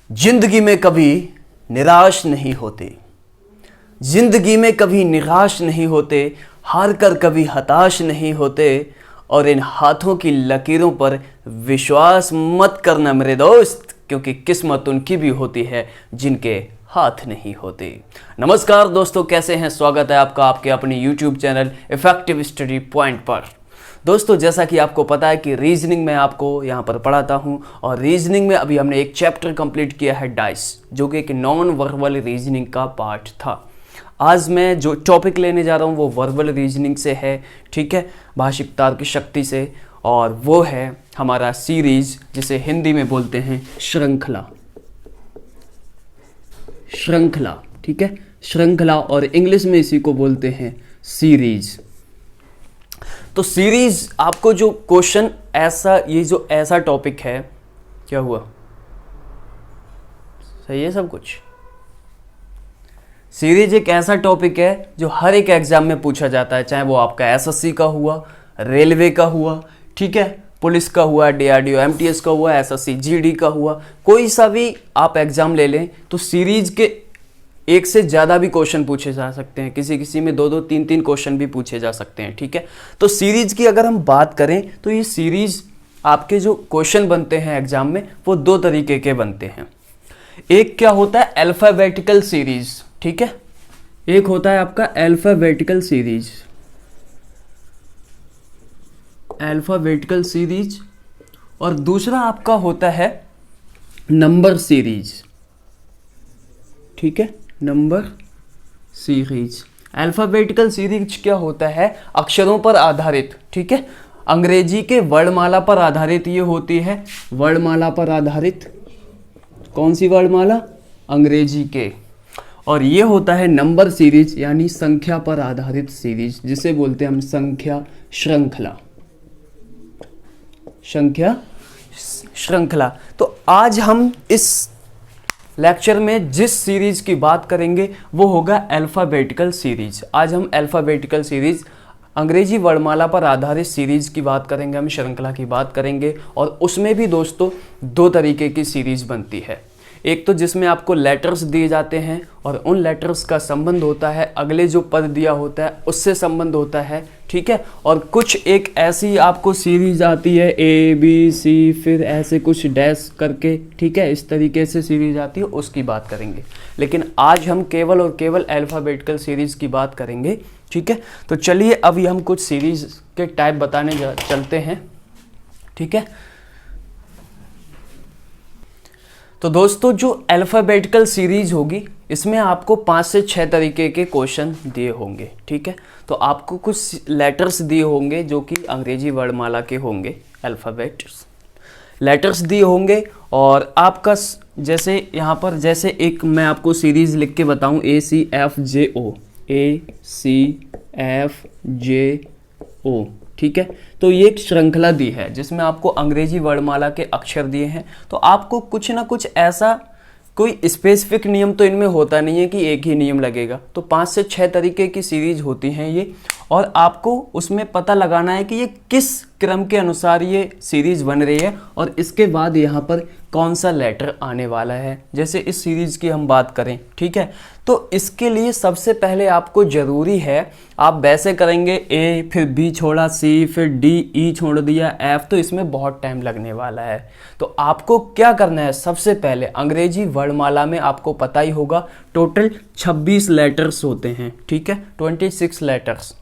जिंदगी में कभी निराश नहीं होते, जिंदगी में कभी निराश नहीं होते, हार कर कभी हताश नहीं होते। और इन हाथों की लकीरों पर विश्वास मत करना मेरे दोस्त, क्योंकि किस्मत उनकी भी होती है जिनके हाथ नहीं होते। नमस्कार दोस्तों, कैसे हैं? स्वागत है आपका आपके अपने YouTube channel effective study point पर। दोस्तों, जैसा कि आपको पता है कि रीजनिंग में आपको यहाँ पर पढ़ाता हूँ, और रीजनिंग में अभी हमने एक चैप्टर कंप्लीट किया है डाइस, जो कि एक नॉन वर्बल रीजनिंग का पार्ट था। आज मैं जो टॉपिक लेने जा रहा हूँ वो वर्बल रीजनिंग से है, ठीक है, भाषिक तर्क शक्ति से, और वो है हमारा सीरीज, जिसे हिंदी में बोलते हैं श्रृंखला। श्रृंखला, ठीक है, श्रृंखला, और इंग्लिश में इसी को बोलते हैं सीरीज। तो सीरीज आपको जो क्वेश्चन ऐसा टॉपिक है, क्या हुआ? सही है सब कुछ? सीरीज एक ऐसा टॉपिक है जो हर एक एग्जाम में पूछा जाता है, चाहे वो आपका एसएससी का हुआ, रेलवे का हुआ, ठीक है, पुलिस का हुआ, डीआरडीओ एमटीएस का हुआ, एसएससी जीडी का हुआ, कोई सा भी आप एग्जाम ले लें तो सीरीज के एक से ज़्यादा भी क्वेश्चन पूछे जा सकते हैं, किसी किसी में दो तीन क्वेश्चन भी पूछे जा सकते हैं, ठीक है। तो सीरीज की अगर हम बात करें तो ये सीरीज आपके जो क्वेश्चन बनते हैं एग्जाम में वो दो तरीके के बनते हैं। एक क्या होता है? अल्फाबेटिकल सीरीज, ठीक है, एक होता है आपका अल्फाबेटिकल सीरीज, अल्फाबेटिकल सीरीज, और दूसरा आपका होता है नंबर सीरीज, ठीक है, नंबर सीरीज। अल्फाबेटिकल सीरीज क्या होता है? अक्षरों पर आधारित, ठीक है, अंग्रेजी के वर्णमाला पर आधारित ये होती है। वर्णमाला पर आधारित, कौन सी वर्णमाला? अंग्रेजी के। और ये होता है नंबर सीरीज, यानी संख्या पर आधारित सीरीज, जिसे बोलते हैं हम संख्या श्रृंखला, संख्या श्रृंखला। तो आज हम इस लेक्चर में जिस सीरीज की बात करेंगे वो होगा अल्फाबेटिकल सीरीज। आज हम अल्फाबेटिकल सीरीज, अंग्रेजी वर्णमाला पर आधारित सीरीज की बात करेंगे, हम श्रृंखला की बात करेंगे। और उसमें भी दोस्तों दो तरीके की सीरीज बनती है। एक तो जिसमें आपको लेटर्स दिए जाते हैं और उन लेटर्स का संबंध होता है अगले जो पद दिया होता है उससे संबंध होता है, ठीक है। और कुछ एक ऐसी आपको सीरीज आती है ए बी सी, फिर ऐसे कुछ डैश करके, ठीक है, इस तरीके से सीरीज आती है, उसकी बात करेंगे। लेकिन आज हम केवल और केवल अल्फाबेटिकल सीरीज की बात करेंगे, ठीक है। तो चलिए अभी हम कुछ सीरीज के टाइप बताने चलते हैं, ठीक है। तो दोस्तों, जो अल्फ़ाबेटिकल सीरीज होगी इसमें आपको 5 से 6 तरीके के क्वेश्चन दिए होंगे, ठीक है। तो आपको कुछ लेटर्स दिए होंगे जो कि अंग्रेजी वर्णमाला के होंगे, अल्फ़ाबेट्स लेटर्स दिए होंगे। और आपका जैसे यहाँ पर जैसे एक मैं आपको सीरीज लिख के बताऊँ, ACFJO, ACFJO, ठीक है। तो ये एक श्रृंखला दी है जिसमें आपको अंग्रेजी वर्णमाला के अक्षर दिए हैं। तो आपको कुछ ना कुछ ऐसा कोई स्पेसिफिक नियम तो इनमें होता नहीं है कि एक ही नियम लगेगा। तो 5 से 6 तरीके की सीरीज होती हैं ये, और आपको उसमें पता लगाना है कि ये किस क्रम के अनुसार ये सीरीज बन रही है और इसके बाद यहाँ पर कौन सा लेटर आने वाला है। जैसे इस सीरीज की हम बात करें, ठीक है, तो इसके लिए सबसे पहले आपको ज़रूरी है, आप वैसे करेंगे ए, फिर बी छोड़ा सी, फिर डी, ई छोड़ दिया, एफ, तो इसमें बहुत टाइम लगने वाला है। तो आपको क्या करना है? सबसे पहले अंग्रेजी वर्णमाला में आपको पता ही होगा टोटल 26 लेटर्स होते हैं, ठीक है, 26 लेटर्स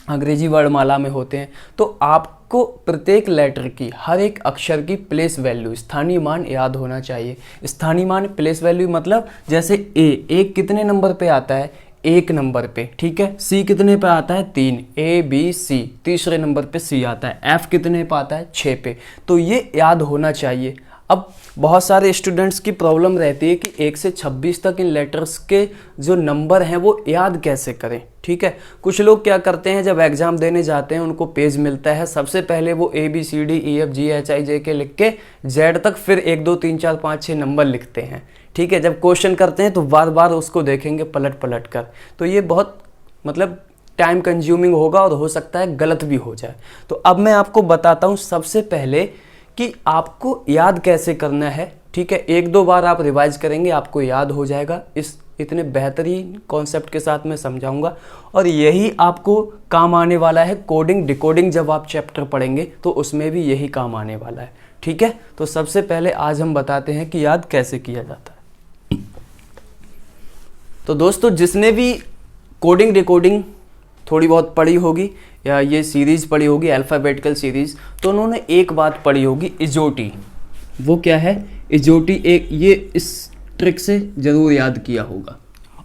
अंग्रेजी वर्णमाला में होते हैं। तो आपको प्रत्येक लेटर की, हर एक अक्षर की प्लेस वैल्यू, स्थानीय मान याद होना चाहिए। स्थानीय मान, प्लेस वैल्यू मतलब जैसे ए कितने नंबर पे आता है? 1 नंबर पे, ठीक है। सी कितने पे आता है? 3, ABC, तीसरे नंबर पे सी आता है। एफ कितने पे आता है? 6 पे। तो ये याद होना चाहिए। अब बहुत सारे स्टूडेंट्स की प्रॉब्लम रहती है कि 1 से 26 तक इन लेटर्स के जो नंबर हैं वो याद कैसे करें, ठीक है। कुछ लोग क्या करते हैं, जब एग्जाम देने जाते हैं उनको पेज मिलता है, सबसे पहले वो ABCDEFGHIJK लिख के Z तक फिर 1 2 3 4 5 6 नंबर लिखते हैं, ठीक है। जब क्वेश्चन करते हैं तो बार बार उसको देखेंगे पलट पलट कर, तो ये बहुत मतलब टाइम कंज्यूमिंग होगा और हो सकता है गलत भी हो जाए। तो अब मैं आपको बताता हूँ सबसे पहले कि आपको याद कैसे करना है, ठीक है, 1-2 बार आप रिवाइज करेंगे आपको याद हो जाएगा। इस इतने बेहतरीन कॉन्सेप्ट के साथ मैं समझाऊंगा और यही आपको काम आने वाला है। कोडिंग डिकोडिंग जब आप चैप्टर पढ़ेंगे तो उसमें भी यही काम आने वाला है। ठीक है, तो सबसे पहले आज हम बताते हैं कि याद कैसे किया जाता है। तो दोस्तों, जिसने भी कोडिंग डिकोडिंग थोड़ी बहुत पढ़ी होगी या ये सीरीज़ पढ़ी होगी अल्फ़ाबेटिकल सीरीज़, तो उन्होंने एक बात पढ़ी होगी, इजोटी। वो क्या है? इजोटी। एक ये इस ट्रिक से ज़रूर याद किया होगा।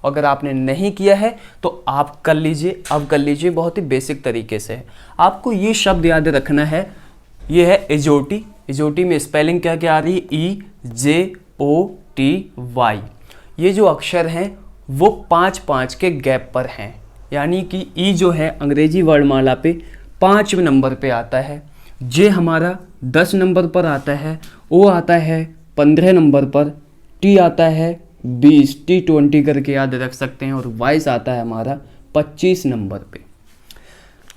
अगर आपने नहीं किया है तो आप कर लीजिए, अब कर लीजिए, बहुत ही बेसिक तरीके से। आपको ये शब्द याद रखना है, ये है इजोटी। इजोटी में स्पेलिंग क्या क्या आ रही है? EJOTY। ये जो अक्षर हैं वो 5-5 के गैप पर हैं, यानी कि ई जो है अंग्रेजी वर्णमाला पे 5 नंबर पे आता है, जे हमारा 10 नंबर पर आता है, ओ आता है 15 नंबर पर, टी आता है 20, T20 करके याद रख सकते हैं, और वाइस आता है हमारा 25 नंबर पे।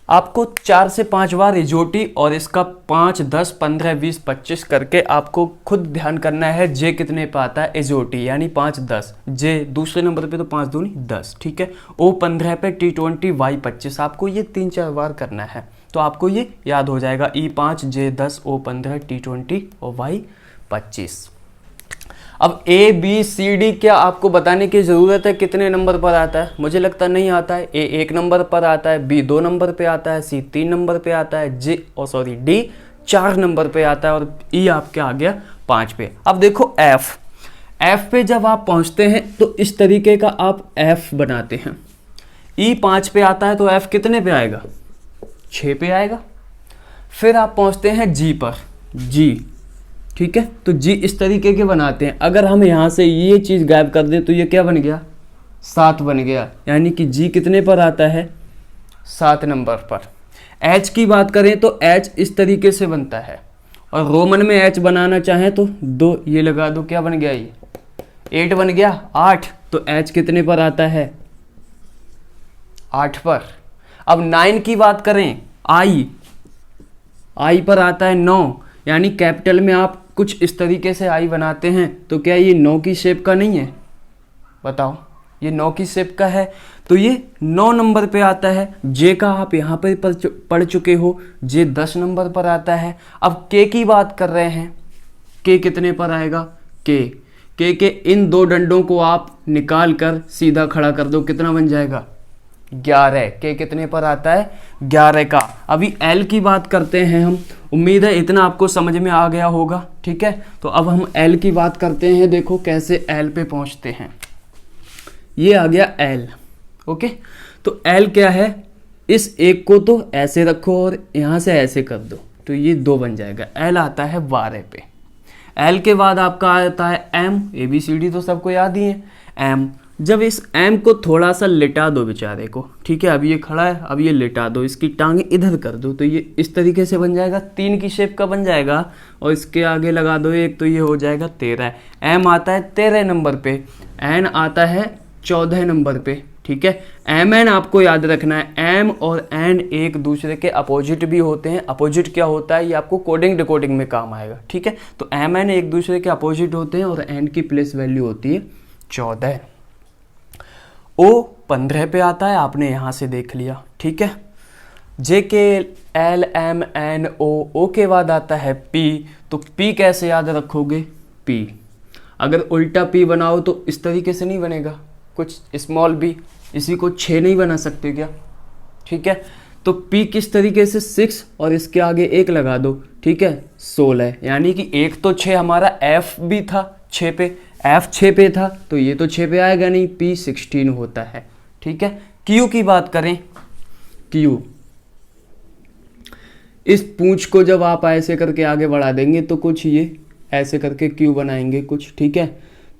आपको 4 से 5 बार इजोटी और इसका 5, 10, 15, 20, 25 करके आपको खुद ध्यान करना है जे कितने पे आता है इजोटी, यानी 5, 10, जे दूसरे नंबर पे तो 5 दूनी 10, ठीक है, ओ 15 पे, T20, वाई 25। आपको ये 3-4 बार करना है तो आपको ये याद हो जाएगा, E5, जे 10, ओ 15, T20 और वाई 25। अब ए बी सी डी क्या आपको बताने की ज़रूरत है कितने नंबर पर आता है? मुझे लगता नहीं आता है। ए 1 नंबर पर आता है, बी 2 नंबर पे आता है, सी 3 नंबर पे आता है, डी 4 नंबर पे आता है, और ई आपके आ गया 5 पे। अब देखो एफ पे जब आप पहुंचते हैं तो इस तरीके का आप एफ बनाते हैं। ई 5 पे आता है तो एफ कितने पे आएगा? 6 पे आएगा। फिर आप पहुंचते हैं जी पर, जी, ठीक है, तो जी इस तरीके के बनाते हैं। अगर हम यहाँ से ये चीज़ गायब कर दें तो ये क्या बन गया? 7 बन गया, यानी कि जी कितने पर आता है? 7 नंबर पर। एच की बात करें तो एच इस तरीके से बनता है, और रोमन में एच बनाना चाहें तो 2 ये लगा दो, क्या बन गया? ये 8 बन गया, 8। तो एच कितने पर आता है? 8 पर। अब 9 की बात करें, आई पर आता है 9, यानी कैपिटल में आप कुछ इस तरीके से आई बनाते हैं तो क्या ये 9 की शेप का नहीं है? बताओ, ये 9 की शेप का है तो ये 9 नंबर पे आता है। जे का आप यहाँ पर पढ़ चुके हो, जे 10 नंबर पर आता है। अब के की बात कर रहे हैं, के कितने पर आएगा? के के इन 2 डंडों को आप निकाल कर सीधा खड़ा कर दो, कितना बन जाएगा? 11। के कितने पर आता है? 11 का। अभी एल की बात करते हैं हम, उम्मीद है इतना आपको समझ में आ गया होगा, ठीक है। तो अब हम एल की बात करते हैं, देखो कैसे एल पे पहुंचते हैं। ये आ गया एल, ओके। तो एल क्या है? इस एक को तो ऐसे रखो और यहाँ से ऐसे कर दो तो ये 2 बन जाएगा। एल आता है 12 पे। एल के बाद आपका आता है एम, ABCD तो सबको याद ही है। एम, जब इस एम को थोड़ा सा लिटा दो बेचारे को, ठीक है, अब ये खड़ा है, अब ये लिटा दो, इसकी टांगे इधर कर दो तो ये इस तरीके से बन जाएगा, 3 की शेप का बन जाएगा, और इसके आगे लगा दो 1 तो ये हो जाएगा 13। एम आता है 13 नंबर पे, एन आता है 14 नंबर पे, ठीक है। एम एन आपको याद रखना है, एम और एन एक दूसरे के अपोजिट भी होते हैं। अपोजिट क्या होता है ये आपको कोडिंग डिकोडिंग में काम आएगा, ठीक है। तो एम एन एक दूसरे के अपोजिट होते हैं और एन की प्लेस वैल्यू होती है 14। ओ 15 पे आता है, आपने यहाँ से देख लिया, ठीक है। जे के एल एम एन ओ के बाद आता है पी, तो पी कैसे याद रखोगे? पी अगर उल्टा पी बनाओ तो इस तरीके से नहीं बनेगा, कुछ स्मॉल बी, इसी को 6 नहीं बना सकते क्या? ठीक है, तो पी किस तरीके से? 6 और इसके आगे 1 लगा दो, ठीक है, 16। यानी कि 1 तो 6 हमारा एफ भी था 6 पे, एफ 6 पे था तो ये तो 6 पे आएगा नहीं, पी 16 होता है, ठीक है। क्यू की बात करें, क्यू इस पूंछ को जब आप ऐसे करके आगे बढ़ा देंगे तो कुछ ये ऐसे करके क्यू बनाएंगे कुछ, ठीक है,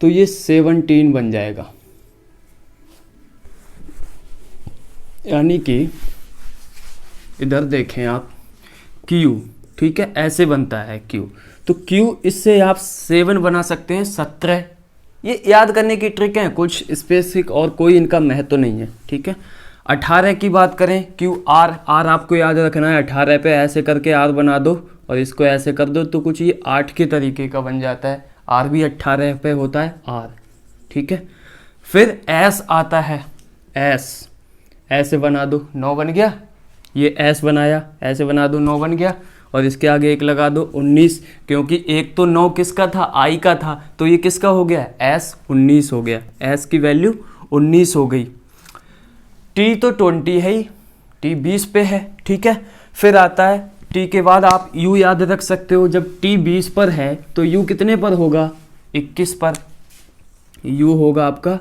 तो ये 17 बन जाएगा। यानी कि इधर देखें आप, क्यू, ठीक है, ऐसे बनता है क्यू, तो क्यू इससे आप 7 बना सकते हैं, 17। ये याद करने की ट्रिक है, कुछ स्पेसिफिक और कोई इनका महत्व नहीं है, ठीक है। 18 की बात करें, क्यू आर आपको याद रखना है, 18 पे ऐसे करके आर बना दो और इसको ऐसे कर दो तो कुछ ये 8 के तरीके का बन जाता है। आर भी 18 पे होता है आर, ठीक है। फिर एस आता है, एस ऐसे बना दो 9 बन गया, ये एस बनाया ऐसे बना दो 9 बन गया, और इसके आगे एक लगा दो 19, क्योंकि एक तो 9 किसका था, आई का था, तो ये किसका हो गया, एस 19 हो गया, एस की वैल्यू 19 हो गई। टी तो 20 है ही, टी 20 पे है, ठीक है। फिर आता है टी के बाद आप यू याद रख सकते हो, जब टी 20 पर है तो यू कितने पर होगा, 21 पर, यू होगा आपका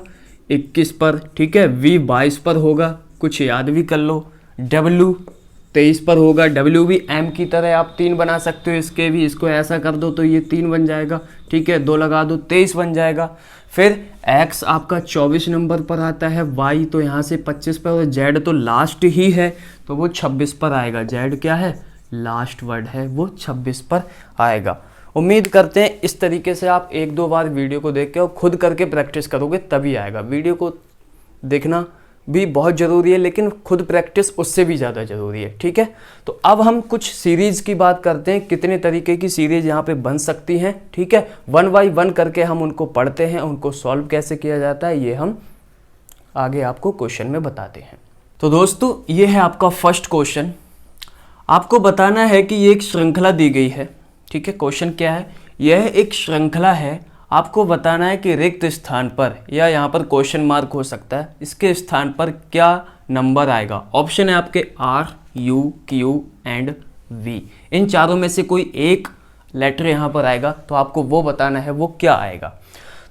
21 पर, ठीक है। वी 22 पर होगा, कुछ याद भी कर लो। डब्ल्यू 23 पर होगा, डब्ल्यू भी एम की तरह आप 3 बना सकते हो, इसके भी, इसको ऐसा कर दो तो ये 3 बन जाएगा, ठीक है, 2 लगा दो 23 बन जाएगा। फिर एक्स आपका 24 नंबर पर आता है, वाई तो यहाँ से 25 पर, और जेड तो लास्ट ही है तो वो 26 पर आएगा, जेड क्या है, लास्ट वर्ड है, वो 26 पर आएगा। उम्मीद करते हैं इस तरीके से आप 1-2 बार वीडियो को देख के और खुद करके प्रैक्टिस करोगे तभी आएगा। वीडियो को देखना भी बहुत ज़रूरी है, लेकिन खुद प्रैक्टिस उससे भी ज़्यादा ज़रूरी है, ठीक है। तो अब हम कुछ सीरीज़ की बात करते हैं, कितने तरीके की सीरीज़ यहाँ पे बन सकती हैं, ठीक है। 1 बाय 1 करके हम उनको पढ़ते हैं, उनको सॉल्व कैसे किया जाता है ये हम आगे आपको क्वेश्चन में बताते हैं। तो दोस्तों ये है आपका फर्स्ट क्वेश्चन। आपको बताना है कि ये एक श्रृंखला दी गई है, ठीक है। क्वेश्चन क्या है, यह एक श्रृंखला है, आपको बताना है कि रिक्त स्थान पर, या यहाँ पर क्वेश्चन मार्क हो सकता है, इसके स्थान पर क्या नंबर आएगा। ऑप्शन है आपके R, U, Q and V, इन चारों में से कोई एक लेटर यहाँ पर आएगा, तो आपको वो बताना है वो क्या आएगा।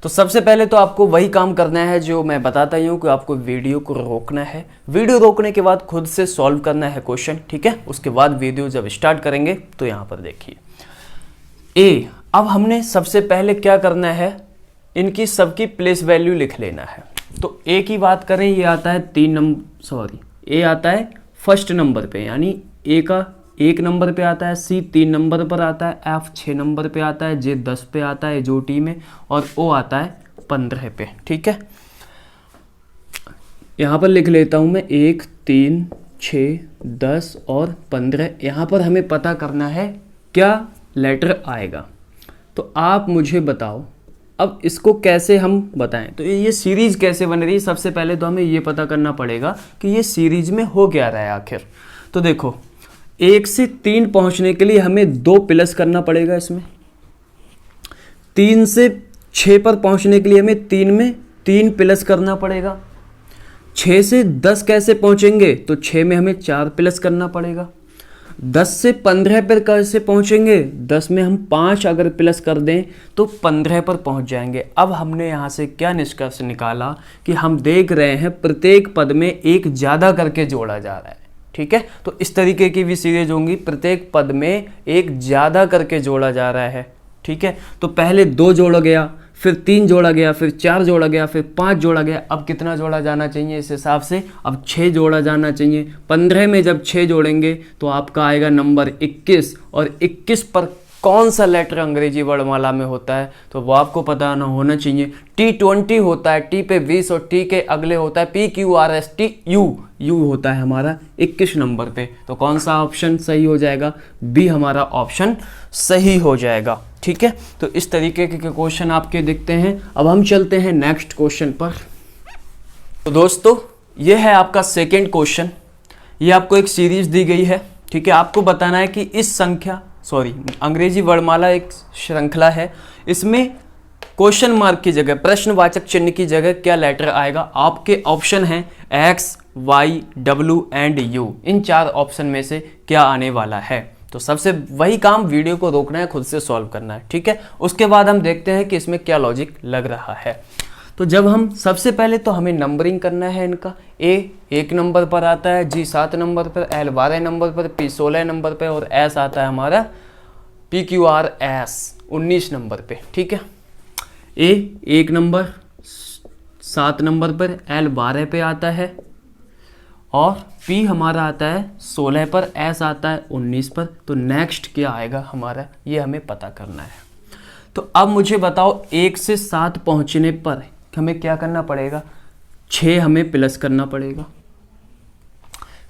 तो सबसे पहले तो आपको वही काम करना है जो मैं बताता ही हूँ कि आपको वीडियो को रोकना है, वीडियो रोकने के बाद खुद से सॉल्व करना है क्वेश्चन, ठीक है। उसके बाद वीडियो जब स्टार्ट करेंगे तो यहाँ पर देखिए ए। अब हमने सबसे पहले क्या करना है, इनकी सबकी प्लेस वैल्यू लिख लेना है। तो ए की बात करें, ये आता है ए आता है फर्स्ट नंबर पे, यानी ए का 1 नंबर पे आता है, सी 3 नंबर पर आता है, एफ 6 नंबर पे आता है, जे 10 पे आता है जो टी में, और ओ आता है 15 पे, ठीक है। यहाँ पर लिख लेता हूँ मैं 1, 3, 6, 10 और 15। यहाँ पर हमें पता करना है क्या लेटर आएगा। तो आप मुझे बताओ अब इसको कैसे हम बताएं। तो ये सीरीज कैसे बन रही है, सबसे पहले तो हमें ये पता करना पड़ेगा कि ये सीरीज में हो क्या रहा है आखिर। तो देखो 1 से 3 पहुंचने के लिए हमें 2 प्लस करना पड़ेगा, इसमें 3 से 6 पर पहुंचने के लिए हमें 3 में 3 प्लस करना पड़ेगा। 6 से 10 कैसे पहुंचेंगे, तो 6 में हमें 4 प्लस करना पड़ेगा। 10 से 15 पर कैसे पहुंचेंगे, 10 में हम 5 अगर प्लस कर दें तो 15 पर पहुंच जाएंगे। अब हमने यहाँ से क्या निष्कर्ष निकाला कि हम देख रहे हैं प्रत्येक पद में एक ज़्यादा करके जोड़ा जा रहा है, ठीक है। तो इस तरीके की भी सीरीज होंगी, प्रत्येक पद में एक ज़्यादा करके जोड़ा जा रहा है, ठीक है। तो पहले 2 जोड़ा गया, फिर 3 जोड़ा गया, फिर 4 जोड़ा गया, फिर 5 जोड़ा गया। अब कितना जोड़ा जाना चाहिए इस हिसाब से, अब 6 जोड़ा जाना चाहिए। 15 में जब 6 जोड़ेंगे तो आपका आएगा नंबर 21, और 21 पर कौन सा लेटर अंग्रेजी वर्णमाला में होता है तो वो आपको पता होना चाहिए। T20 होता है, टी पे 20 और टी के अगले होता है PQRST U, यू होता है हमारा 21 नंबर पे। तो कौन सा ऑप्शन सही हो जाएगा, बी हमारा ऑप्शन सही हो जाएगा, ठीक है। तो इस तरीके के क्वेश्चन आपके दिखते हैं। अब हम चलते हैं नेक्स्ट क्वेश्चन पर। तो दोस्तों ये है आपका सेकेंड क्वेश्चन। ये आपको एक सीरीज दी गई है, ठीक है। आपको बताना है कि इस अंग्रेजी वर्णमाला एक श्रृंखला है, इसमें क्वेश्चन मार्क की जगह, प्रश्नवाचक चिन्ह की जगह क्या लेटर आएगा। आपके ऑप्शन हैं X, Y, W and U, in 4 option में से क्या आने वाला है। तो सबसे वही काम, वीडियो को रोकना है, खुद से सॉल्व करना है, ठीक है। उसके बाद हम देखते हैं कि इसमें क्या लॉजिक लग रहा है। तो जब हम सबसे पहले तो हमें नंबरिंग करना है इनका। A 1 नंबर पर आता है, G 7 नंबर पर, L 12 नंबर पर, P 16 नंबर पर, और S आता है हमारा PQRS 19 नंबर पे, ठीक है। A 1 नंबर 7 नंबर पर, L 12 पे आता है, और P हमारा आता है 16 पर, S आता है 19 पर। तो नेक्स्ट क्या आएगा हमारा, ये हमें पता करना है। तो अब मुझे बताओ 1 से 7 पहुंचने पर हमें क्या करना पड़ेगा, 6 हमें प्लस करना पड़ेगा।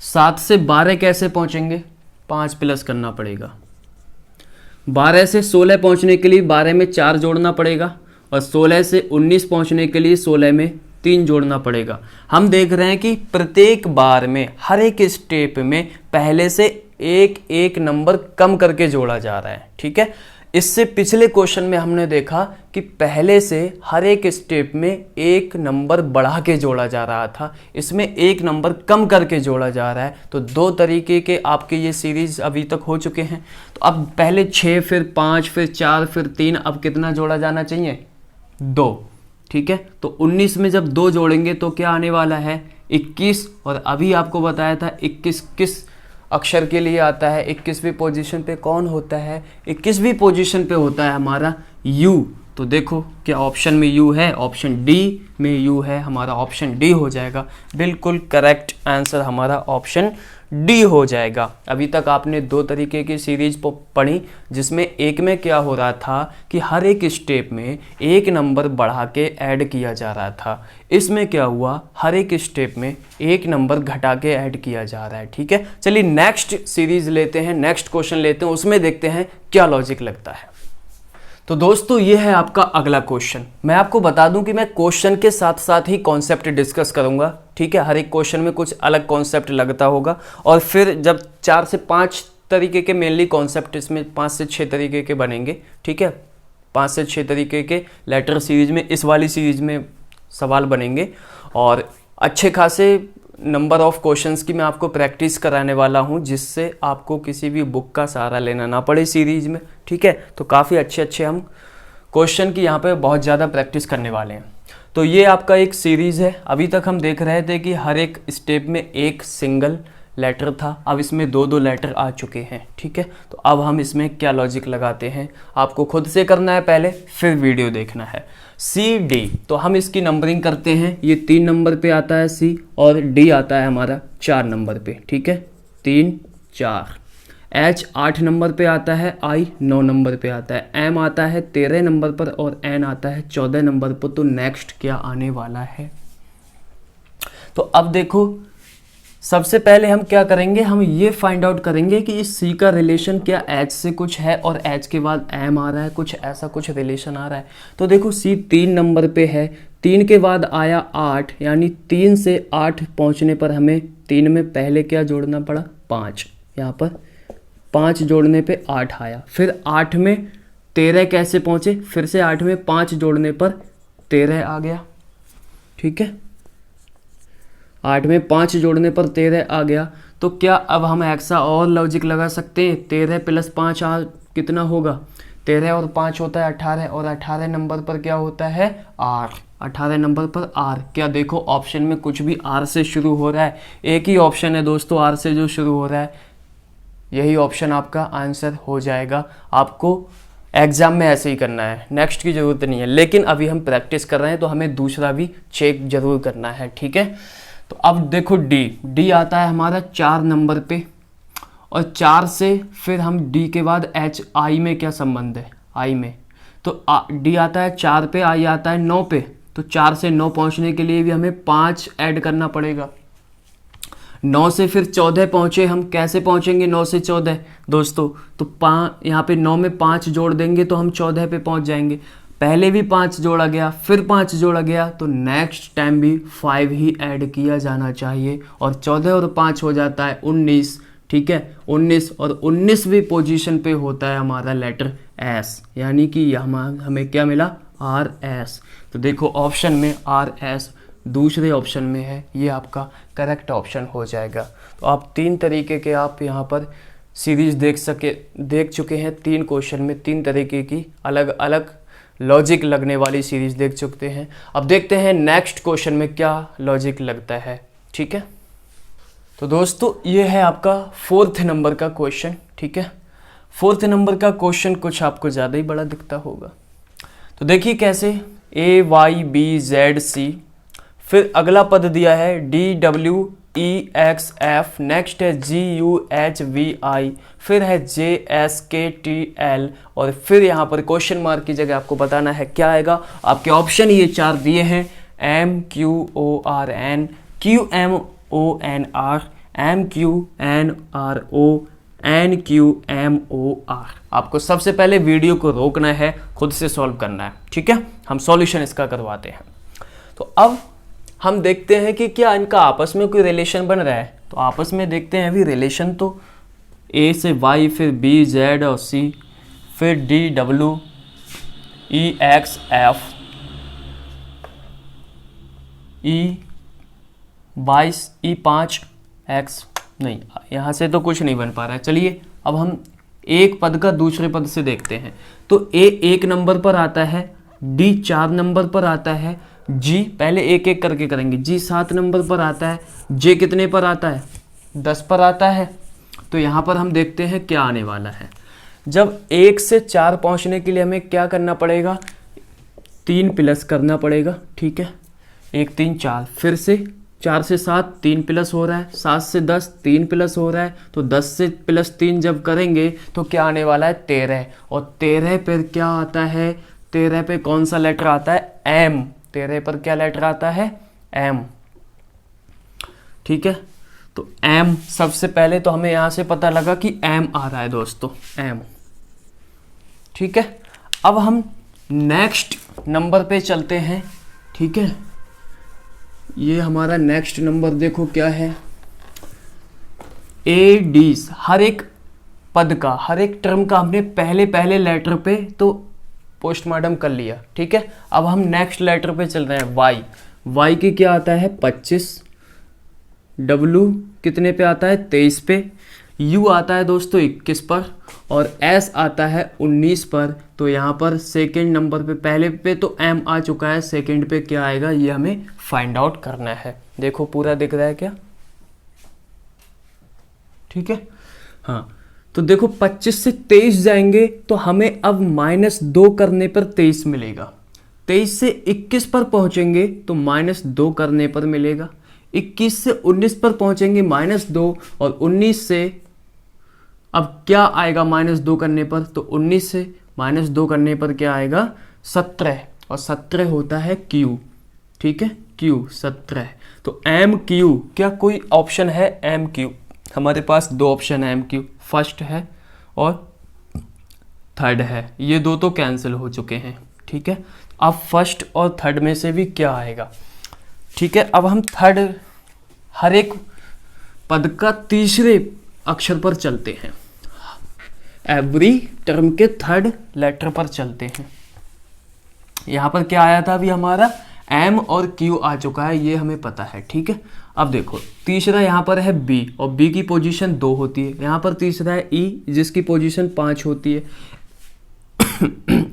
7 से 12 कैसे पहुंचेंगे, 5 प्लस करना पड़ेगा। 12 से 16 पहुंचने के लिए 12 में 4 जोड़ना पड़ेगा और 16 से 19 पहुंचने के लिए 16 में 3 जोड़ना पड़ेगा। हम देख रहे हैं कि प्रत्येक बार में हर एक स्टेप में पहले से एक एक नंबर कम करके जोड़ा जा रहा है, ठीक है। इससे पिछले क्वेश्चन में हमने देखा कि पहले से हर एक स्टेप में एक नंबर बढ़ा के जोड़ा जा रहा था, इसमें एक नंबर कम करके जोड़ा जा रहा है। तो दो तरीके के आपके ये सीरीज अभी तक हो चुके हैं। तो अब पहले 6, फिर 5, फिर 4, फिर 3, अब कितना जोड़ा जाना चाहिए? 2, ठीक है। तो 19 में जब 2 जोड़ेंगे तो क्या आने वाला है? 21। और अभी आपको बताया था 21 किस अक्षर के लिए आता है? 21वीं पोजीशन पे कौन होता है? 21वीं पोजीशन पे होता है हमारा यू। तो देखो क्या ऑप्शन में यू है? ऑप्शन डी में यू है, हमारा ऑप्शन डी हो जाएगा। बिल्कुल करेक्ट आंसर हमारा ऑप्शन डी हो जाएगा। अभी तक आपने 2 तरीके की सीरीज पढ़ी, जिसमें एक में क्या हो रहा था कि हर एक स्टेप में एक नंबर बढ़ा के ऐड किया जा रहा था। इसमें क्या हुआ? हर एक स्टेप में एक नंबर घटा के ऐड किया जा रहा है, ठीक है। चलिए नेक्स्ट सीरीज लेते हैं, नेक्स्ट क्वेश्चन लेते हैं, उसमें देखते हैं क्या लॉजिक लगता है। तो दोस्तों ये है आपका अगला क्वेश्चन। मैं आपको बता दूं कि मैं क्वेश्चन के साथ साथ ही कॉन्सेप्ट डिस्कस करूंगा, ठीक है। हर एक क्वेश्चन में कुछ अलग कॉन्सेप्ट लगता होगा और फिर जब 4 से 5 तरीके के मेनली कॉन्सेप्ट, इसमें 5 से 6 तरीके के बनेंगे, ठीक है। 5 से 6 तरीके के लेटर सीरीज में, इस वाली सीरीज में सवाल बनेंगे और अच्छे खासे नंबर ऑफ क्वेश्चंस की मैं आपको प्रैक्टिस कराने वाला हूं, जिससे आपको किसी भी बुक का सहारा लेना ना पड़े सीरीज में, ठीक है। तो काफ़ी अच्छे हम क्वेश्चन की यहाँ पे बहुत ज़्यादा प्रैक्टिस करने वाले हैं। तो ये आपका एक सीरीज़ है। अभी तक हम देख रहे थे कि हर एक स्टेप में एक सिंगल लेटर था, अब इसमें 2-2 लेटर आ चुके हैं, ठीक है। तो अब हम इसमें क्या लॉजिक लगाते हैं आपको खुद से करना है पहले, फिर वीडियो देखना है। सी डी, तो हम इसकी नंबरिंग करते हैं। ये 3 नंबर पे आता है सी, और डी आता है हमारा 4 नंबर पे, ठीक है। 3, 4। एच 8 नंबर पे आता है, आई 9 नंबर पे आता है, एम आता है 13 नंबर पर और एन आता है 14 नंबर पर। तो नेक्स्ट क्या आने वाला है? तो अब देखो, सबसे पहले हम क्या करेंगे, हम ये फाइंड आउट करेंगे कि इस सी का रिलेशन क्या एच से कुछ है और एच के बाद एम आ रहा है, कुछ ऐसा कुछ रिलेशन आ रहा है। तो देखो सी 3 नंबर पे है, 3 के बाद आया 8, यानी 3 से 8 पहुंचने पर हमें 3 में पहले क्या जोड़ना पड़ा? 5। यहाँ पर 5 जोड़ने पे 8 आया। फिर 8 में 13 कैसे पहुंचे? फिर से 8 में 5 जोड़ने पर 13 आ गया, ठीक है। 8 में 5 जोड़ने पर 13 आ गया। तो क्या अब हम ऐसा और लॉजिक लगा सकते हैं? 13 + 5 कितना होगा? 13 और 5 होता है 18, और 18 नंबर पर क्या होता है? आर। 18 नंबर पर आर। क्या देखो ऑप्शन में कुछ भी आर से शुरू हो रहा है? एक ही ऑप्शन है दोस्तों आर से जो शुरू हो रहा है, यही ऑप्शन आपका आंसर हो जाएगा। आपको एग्जाम में ऐसे ही करना है, नेक्स्ट की ज़रूरत नहीं है। लेकिन अभी हम प्रैक्टिस कर रहे हैं तो हमें दूसरा भी चेक जरूर करना है, ठीक है। तो अब देखो डी आता है हमारा 4 नंबर पे, और 4 से फिर हम डी के बाद एच, आई में क्या संबंध है? आई में तो डी आता है 4 पे, आई आता है 9 पे। तो 4 से 9 पहुंचने के लिए भी हमें 5 ऐड करना पड़ेगा। 9 से फिर 14 पहुंचे हम, कैसे पहुंचेंगे 9 से 14 दोस्तों? तो यहाँ पे 9 में 5 जोड़ देंगे तो हम 14 पे पहुंच जाएंगे। पहले भी 5 जोड़ा गया, फिर 5 जोड़ा गया, तो नेक्स्ट टाइम भी 5 ही ऐड किया जाना चाहिए, और 14 और 5 हो जाता है 19, ठीक है। 19 और 19वीं पोजीशन पे होता है हमारा लेटर एस, यानी कि हमें क्या मिला? R S. तो देखो ऑप्शन में आर एस दूसरे ऑप्शन में है, ये आपका करेक्ट ऑप्शन हो जाएगा। तो आप 3 तरीके के आप यहाँ पर सीरीज देख चुके हैं। 3 क्वेश्चन में 3 तरीके की अलग अलग लॉजिक लगने वाली सीरीज देख चुके हैं। अब देखते हैं नेक्स्ट क्वेश्चन में क्या लॉजिक लगता है, ठीक है। तो दोस्तों ये है आपका 4th नंबर का क्वेश्चन, ठीक है। 4th नंबर का क्वेश्चन कुछ आपको ज़्यादा ही बड़ा दिखता होगा। तो देखिए कैसे, AYBZC, फिर अगला पद दिया है DWEXF, नेक्स्ट है GUHVI, फिर है JSKTL, और फिर यहाँ पर क्वेश्चन मार्क की जगह आपको बताना है क्या आएगा। आपके ऑप्शन ये 4 दिए हैं, MQORN, QMONR, MQNRO, NQMOR। आपको सबसे पहले वीडियो को रोकना है, खुद से सॉल्व करना है, ठीक है। हम सॉल्यूशन इसका करवाते हैं। तो अब हम देखते हैं कि क्या इनका आपस में कोई रिलेशन बन रहा है। तो आपस में देखते हैं अभी रिलेशन। तो A से Y, फिर B Z और C, फिर D W E X F E 22 E 5 X, नहीं यहाँ से तो कुछ नहीं बन पा रहा है। चलिए अब हम एक पद का दूसरे पद से देखते हैं। तो A 1 नंबर पर आता है, D 4 नंबर पर आता है, G पहले एक एक करके करेंगे, G 7 नंबर पर आता है, J कितने पर आता है, 10 पर आता है। तो यहाँ पर हम देखते हैं क्या आने वाला है। जब 1 से 4 पहुँचने के लिए हमें क्या करना पड़ेगा, 3 प्लस करना पड़ेगा, ठीक है। 1 3 4, फिर से 4 से 7 3 प्लस हो रहा है, 7 से 10 3 प्लस हो रहा है। तो 10 से प्लस 3 जब करेंगे तो क्या आने वाला है, 13। और 13 पर क्या आता है, 13 पे कौन सा लेटर आता है, M। 13 पर क्या लेटर आता है, M, ठीक है। तो M सबसे पहले तो हमें यहाँ से पता लगा कि M आ रहा है दोस्तों, M, ठीक है। अब हम नेक्स्ट नंबर पे चलते हैं, ठीक है। ये हमारा नेक्स्ट नंबर देखो क्या है, ADs। हर एक पद का, हर एक टर्म का हमने पहले पहले लेटर पे तो पोस्टमार्टम कर लिया, ठीक है। अब हम नेक्स्ट लेटर पे चल रहे हैं, Y की क्या आता है, 25, W कितने पे आता है, 23 पे, U आता है दोस्तों 21 पर, और S आता है 19 पर। तो यहाँ पर सेकेंड नंबर पे, पहले पे तो M आ चुका है, सेकेंड पे क्या आएगा ये हमें फाइंड आउट करना है। देखो पूरा दिख रहा है क्या, ठीक है। हाँ तो देखो 25 से 23 जाएंगे तो हमें अब -2 करने पर 23 मिलेगा। 23 से 21 पर पहुंचेंगे तो -2 करने पर मिलेगा। 21 से 19 पर पहुंचेंगे -2, और 19 से अब क्या आएगा -2 करने पर, तो 19 से -2 करने पर क्या आएगा, 17, और 17 होता है Q, ठीक है, Q 17। तो MQ, क्या कोई ऑप्शन है MQ, हमारे पास 2 ऑप्शन है MQ, फर्स्ट है और थर्ड है। ये 2 तो कैंसिल हो चुके हैं, ठीक है। अब फर्स्ट और थर्ड में से भी क्या आएगा, ठीक है। अब हम थर्ड, हर एक पद का तीसरे अक्षर पर चलते हैं, एवरी टर्म के थर्ड लेटर पर चलते हैं। यहाँ पर क्या आया था अभी, हमारा M और Q आ चुका है, ये हमें पता है, ठीक है। अब देखो तीसरा यहाँ पर है B, और B की पोजीशन 2 होती है। यहाँ पर तीसरा है E, जिसकी पोजीशन 5 होती है।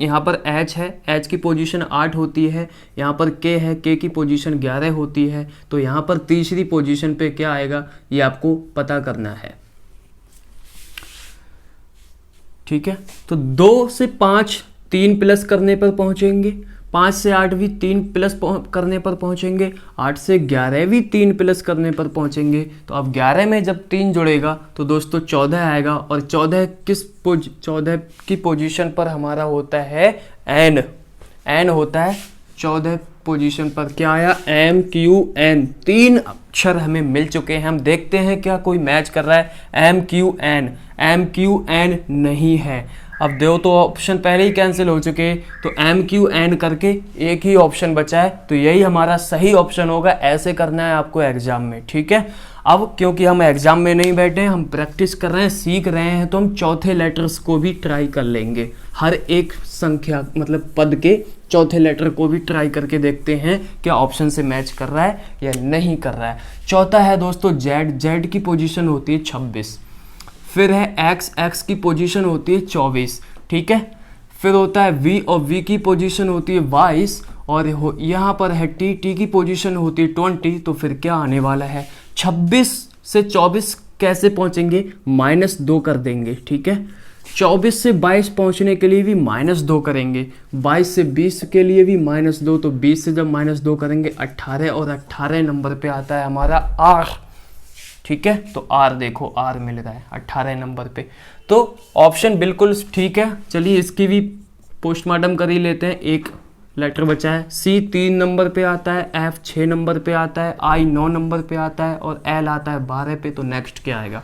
यहाँ पर H है, H की पोजीशन 8 होती है। यहाँ पर K है, K की पोजीशन 11 होती है। तो यहाँ पर तीसरी पोजीशन पे क्या आएगा ये आपको पता करना है, ठीक है। तो 2 से 5 3 प्लस करने पर पहुंचेंगे, 5 से 8 भी 3 प्लस करने पर पहुंचेंगे, 8 से 11 भी 3 प्लस करने पर पहुंचेंगे। तो अब 11 में जब 3 जुड़ेगा तो दोस्तों 14 आएगा, और 14 की पोजीशन पर हमारा होता है N होता है 14 पोजीशन पर। क्या आया, MQN। 3 अक्षर हमें मिल चुके हैं। हम देखते हैं क्या कोई मैच कर रहा है, MQN नहीं है। अब दो तो ऑप्शन पहले ही कैंसिल हो चुके, तो MQN करके एक ही ऑप्शन बचा है, तो यही हमारा सही ऑप्शन होगा। ऐसे करना है आपको एग्जाम में, ठीक है। अब क्योंकि हम एग्जाम में नहीं बैठे हैं, हम प्रैक्टिस कर रहे हैं, सीख रहे हैं, तो हम चौथे लेटर्स को भी ट्राई कर लेंगे। हर एक संख्या मतलब पद के चौथे लेटर को भी ट्राई करके देखते हैं क्या ऑप्शन से मैच कर रहा है या नहीं कर रहा है। चौथा है दोस्तों Z की पोजीशन होती है 26। फिर है X की पोजीशन होती है 24, ठीक है। फिर होता है V, और V की पोजीशन होती है 22, और यहाँ पर है T की पोजीशन होती है 20। तो फिर क्या आने वाला है, 26 से 24 कैसे पहुँचेंगे, -2 कर देंगे, ठीक है। 24 से 22 पहुँचने के लिए भी -2 करेंगे, 22 से 20 के लिए भी -2, तो 20 से जब -2 करेंगे 18, और 18 नंबर पे आता है हमारा R, ठीक है। तो R देखो R मिल रहा है 18 नंबर पे, तो ऑप्शन बिल्कुल ठीक है। चलिए इसकी भी पोस्टमार्टम कर ही लेते हैं। एक लेटर बचा है, C 3 नंबर पे आता है, F 6 नंबर पे आता है, I 9 नंबर पे आता है, और L आता है 12 पे। तो नेक्स्ट क्या आएगा,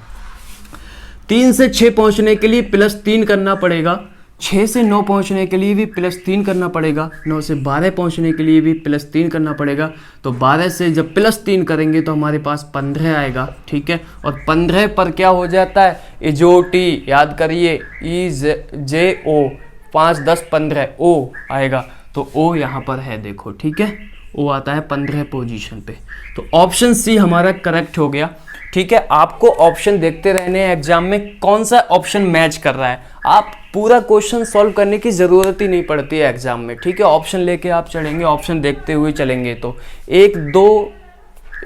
3 से 6 पहुंचने के लिए +3 करना पड़ेगा, 6 से 9 पहुंचने के लिए भी +3 करना पड़ेगा, 9 से 12 पहुंचने के लिए भी +3 करना पड़ेगा। तो 12 से जब +3 करेंगे तो हमारे पास 15 आएगा, ठीक है। और 15 पर क्या हो जाता है, इजोटी, याद करिए, EJO, 5 10 15 O आएगा। तो O यहाँ पर है, देखो, ठीक है, O आता है 15 पोजीशन पे। तो ऑप्शन सी हमारा करेक्ट हो गया, ठीक है। आपको ऑप्शन देखते रहने हैं एग्जाम में कौन सा ऑप्शन मैच कर रहा है, आप पूरा क्वेश्चन सॉल्व करने की ज़रूरत ही नहीं पड़ती है एग्जाम में, ठीक है। ऑप्शन लेके आप चलेंगे, ऑप्शन देखते हुए चलेंगे तो 1-2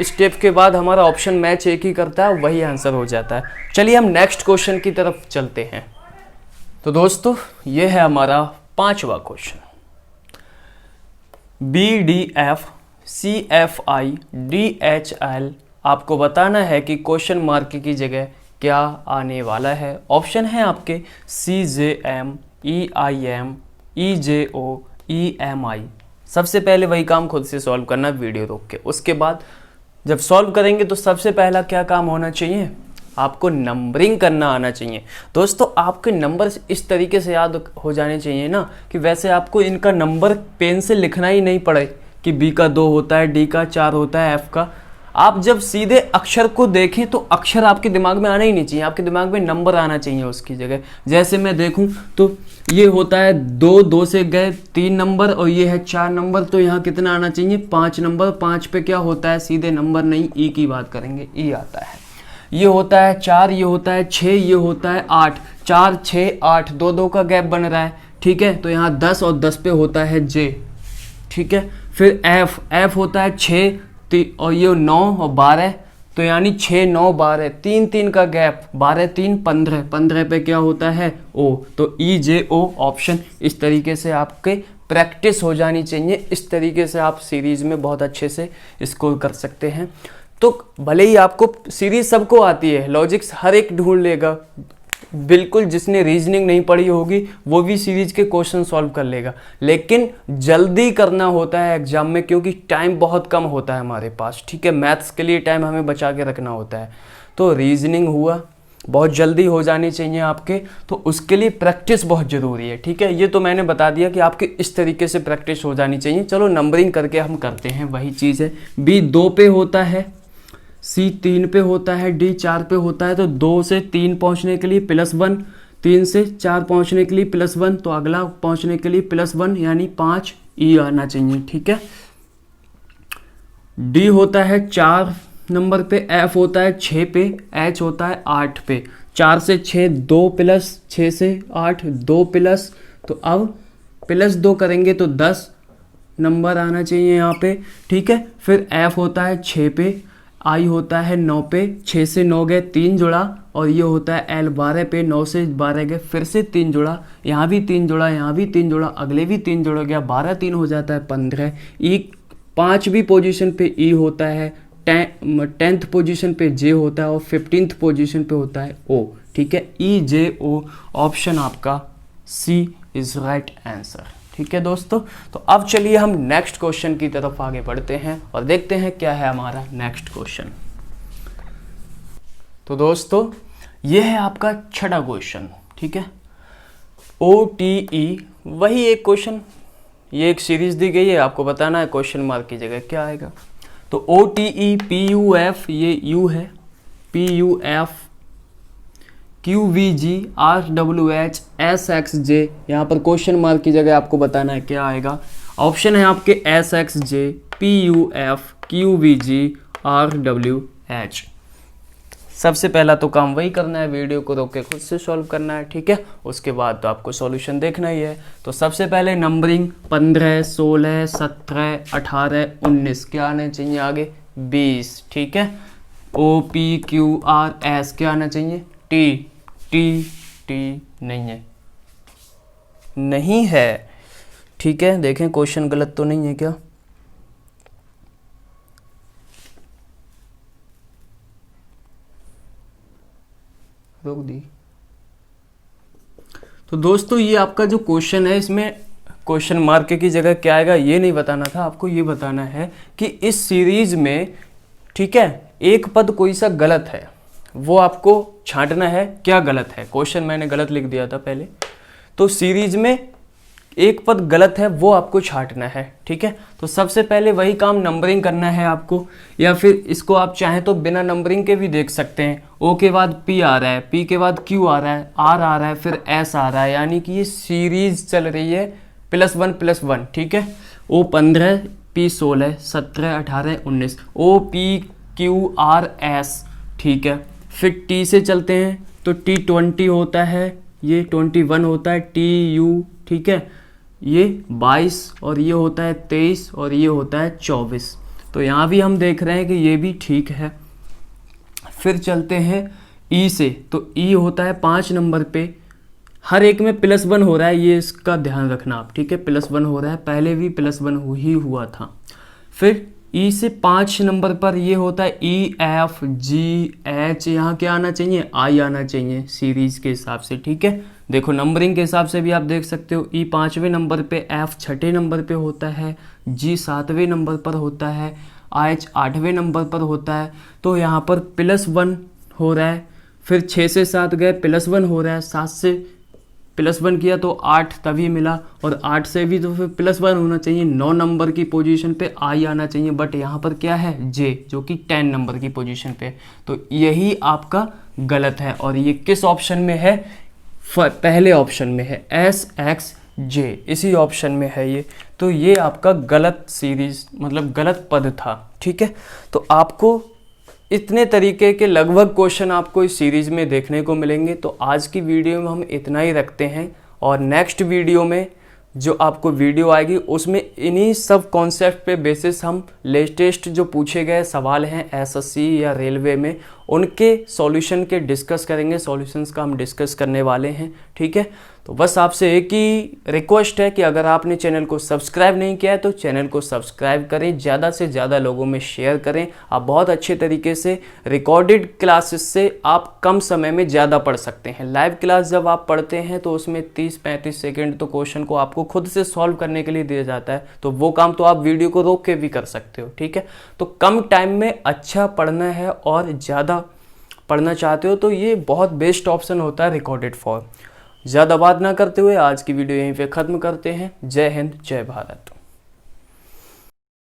स्टेप के बाद हमारा ऑप्शन मैच एक ही करता है, वही आंसर हो जाता है। चलिए हम नेक्स्ट क्वेश्चन की तरफ चलते हैं। तो दोस्तों ये है हमारा 5वां क्वेश्चन। BDF CFI DHL, आपको बताना है कि क्वेश्चन मार्क की जगह क्या आने वाला है। ऑप्शन है आपके CJM, EIM, EJO, EMI। सबसे पहले वही काम खुद से सॉल्व करना वीडियो रोक के, उसके बाद जब सॉल्व करेंगे तो सबसे पहला क्या काम होना चाहिए, आपको नंबरिंग करना आना चाहिए। दोस्तों आपके नंबर इस तरीके से याद हो जाने चाहिए ना कि वैसे आपको इनका नंबर पेन से लिखना ही नहीं पड़े कि B का 2 होता है, D का 4 होता है, F का। आप जब सीधे अक्षर को देखें तो अक्षर आपके दिमाग में आना ही नहीं चाहिए, आपके दिमाग में नंबर आना चाहिए उसकी जगह। जैसे मैं देखूं तो ये होता है 2 से गए 3 नंबर और ये है 4 नंबर, तो यहाँ कितना आना चाहिए, 5 नंबर। 5 पे क्या होता है, सीधे नंबर नहीं, ई की बात करेंगे, ई आता है। ये होता है 4, ये होता है 6, ये होता है 8, 4 6 8, 2 का गैप बन रहा है, ठीक है। तो यहाँ 10 और 10 पे होता है J, ठीक है। फिर F होता है 6 और ये 9 और 12, तो यानी 6 9 12, 3 का गैप, 12 3 15, 15 पे क्या होता है O। तो EJO ऑप्शन इस तरीके से आपके प्रैक्टिस हो जानी चाहिए, इस तरीके से आप सीरीज में बहुत अच्छे से स्कोर कर सकते हैं। तो भले ही आपको सीरीज सबको आती है, लॉजिक्स हर एक ढूंढ लेगा, बिल्कुल जिसने रीजनिंग नहीं पढ़ी होगी वो भी सीरीज के क्वेश्चन सॉल्व कर लेगा, लेकिन जल्दी करना होता है एग्जाम में क्योंकि टाइम बहुत कम होता है हमारे पास, ठीक है। मैथ्स के लिए टाइम हमें बचा के रखना होता है, तो रीजनिंग हुआ बहुत जल्दी हो जानी चाहिए आपके, तो उसके लिए प्रैक्टिस बहुत ज़रूरी है, ठीक है। ये तो मैंने बता दिया कि आपके इस तरीके से प्रैक्टिस हो जानी चाहिए। चलो नंबरिंग करके हम करते हैं, वही चीज़ है। B 2 पे होता है, C 3 पे होता है, D 4 पे होता है, तो 2 से 3 पहुंचने के लिए +1, 3 से 4 पहुंचने के लिए +1, तो अगला पहुंचने के लिए +1 यानी 5 E आना चाहिए, ठीक है। D होता है 4 नंबर पे, F होता है 6 पे, H होता है 8 पे, 4 से 6 2 प्लस 6 से 8 2 प्लस, तो अब +2 करेंगे तो 10 नंबर आना चाहिए यहाँ पे, ठीक है। फिर F होता है 6 पे, I होता है 9 पे, 6 से 9 गए 3 जुड़ा, और ये होता है L 12 पे, 9 से 12 गए फिर से 3 जुड़ा, यहाँ भी 3 जुड़ा, यहाँ भी 3 जुड़ा, अगले भी 3 जुड़ा गया, 12 3 हो जाता है 15। E 5वीं पोजीशन पे E होता है, 10th पोजीशन पे J होता है और 15th पोजीशन पे होता है O, ठीक है। EJO ऑप्शन आपका C इज राइट आंसर, ठीक है दोस्तों। तो अब चलिए हम नेक्स्ट क्वेश्चन की तरफ आगे बढ़ते हैं और देखते हैं क्या है हमारा नेक्स्ट क्वेश्चन। तो दोस्तों ये है आपका 6वां क्वेश्चन, ठीक है। OTE, वही एक क्वेश्चन, ये एक सीरीज दी गई है, आपको बताना है क्वेश्चन मार्क की जगह क्या आएगा। तो OTE PUF, ये U है, PUF QVG RWH SXJ, यहाँ पर क्वेश्चन मार्क की जगह आपको बताना है क्या आएगा। ऑप्शन है आपके SXJ PUF QVG RWH। सबसे पहला तो काम वही करना है, वीडियो को रोक के खुद से सॉल्व करना है, ठीक है। उसके बाद तो आपको सॉल्यूशन देखना ही है। तो सबसे पहले नंबरिंग 15 16 17 18 19, क्या आना चाहिए आगे 20, ठीक है। OPQRS क्या आना चाहिए T नहीं है, नहीं है, ठीक है। देखें क्वेश्चन गलत तो नहीं है क्या, रोक दी। तो दोस्तों ये आपका जो क्वेश्चन है इसमें क्वेश्चन मार्क की जगह क्या आएगा ये नहीं बताना था, आपको ये बताना है कि इस सीरीज में, ठीक है, एक पद कोई सा गलत है, वो आपको छांटना है क्या गलत है। क्वेश्चन मैंने गलत लिख दिया था पहले, तो सीरीज में एक पद गलत है वो आपको छांटना है, ठीक है। तो सबसे पहले वही काम नंबरिंग करना है आपको, या फिर इसको आप चाहें तो बिना नंबरिंग के भी देख सकते हैं। ओ के बाद पी आ रहा है, पी के बाद क्यू आ रहा है, आर आ रहा है, फिर एस आ रहा है, यानी कि ये सीरीज चल रही है +1+1, ठीक है। O 15, P 16, 17, 18, 19, O P Q R S, ठीक है। फिर टी से चलते हैं तो टी 20 होता है, ये 21 होता है, टी यू, ठीक है, ये 22 और ये होता है 23 और ये होता है 24। तो यहाँ भी हम देख रहे हैं कि ये भी ठीक है। फिर चलते हैं ई से, तो ई होता है 5 नंबर पे, हर एक में +1 हो रहा है, ये इसका ध्यान रखना आप, ठीक है। +1 हो रहा है, पहले भी +1 ही हुआ था। फिर ई से 5 नंबर पर ये होता है ई एफ जी एच, यहाँ क्या आना चाहिए, आई आना चाहिए सीरीज के हिसाब से, ठीक है। देखो नंबरिंग के हिसाब से भी आप देख सकते हो, ई 5वें नंबर पे, एफ 6ठे नंबर पे होता है, जी 7वें नंबर पर होता है, एच 8वें नंबर पर होता है। तो यहाँ पर +1 हो रहा है, फिर 6 से 7 गए +1 हो रहा है, 7 से +1 किया तो 8 तभी मिला, और 8 से भी तो फिर +1 होना चाहिए। 9 नंबर की पोजीशन पे आई आना चाहिए, बट यहाँ पर क्या है जे, जो कि 10 नंबर की पोजीशन पे, तो यही आपका गलत है। और ये किस ऑप्शन में है, पहले ऑप्शन में है, SXJ, इसी ऑप्शन में है ये। तो ये आपका गलत सीरीज मतलब गलत पद था, ठीक है। तो आपको इतने तरीके के लगभग क्वेश्चन आपको इस सीरीज में देखने को मिलेंगे। तो आज की वीडियो में हम इतना ही रखते हैं, और नेक्स्ट वीडियो में जो आपको वीडियो आएगी उसमें इन्हीं सब कॉन्सेप्ट पे बेसिस हम लेटेस्ट जो पूछे गए सवाल हैं SSC या रेलवे में, उनके सॉल्यूशन के डिस्कस करेंगे, सॉल्यूशंस का हम डिस्कस करने वाले हैं, ठीक है। तो बस आपसे एक ही रिक्वेस्ट है कि अगर आपने चैनल को सब्सक्राइब नहीं किया है तो चैनल को सब्सक्राइब करें, ज़्यादा से ज़्यादा लोगों में शेयर करें। आप बहुत अच्छे तरीके से रिकॉर्डेड क्लासेस से आप कम समय में ज़्यादा पढ़ सकते हैं। लाइव क्लास जब आप पढ़ते हैं तो उसमें 30-35 सेकेंड तो क्वेश्चन को आपको खुद से सॉल्व करने के लिए दिया जाता है, तो वो काम तो आप वीडियो को रोक के भी कर सकते हो, ठीक है। तो कम टाइम में अच्छा पढ़ना है और ज़्यादा पढ़ना चाहते हो तो ये बहुत बेस्ट ऑप्शन होता है रिकॉर्डेड फॉर्म। ज़्यादा बात ना करते हुए आज की वीडियो यहीं पे ख़त्म करते हैं। जय हिंद, जय भारत।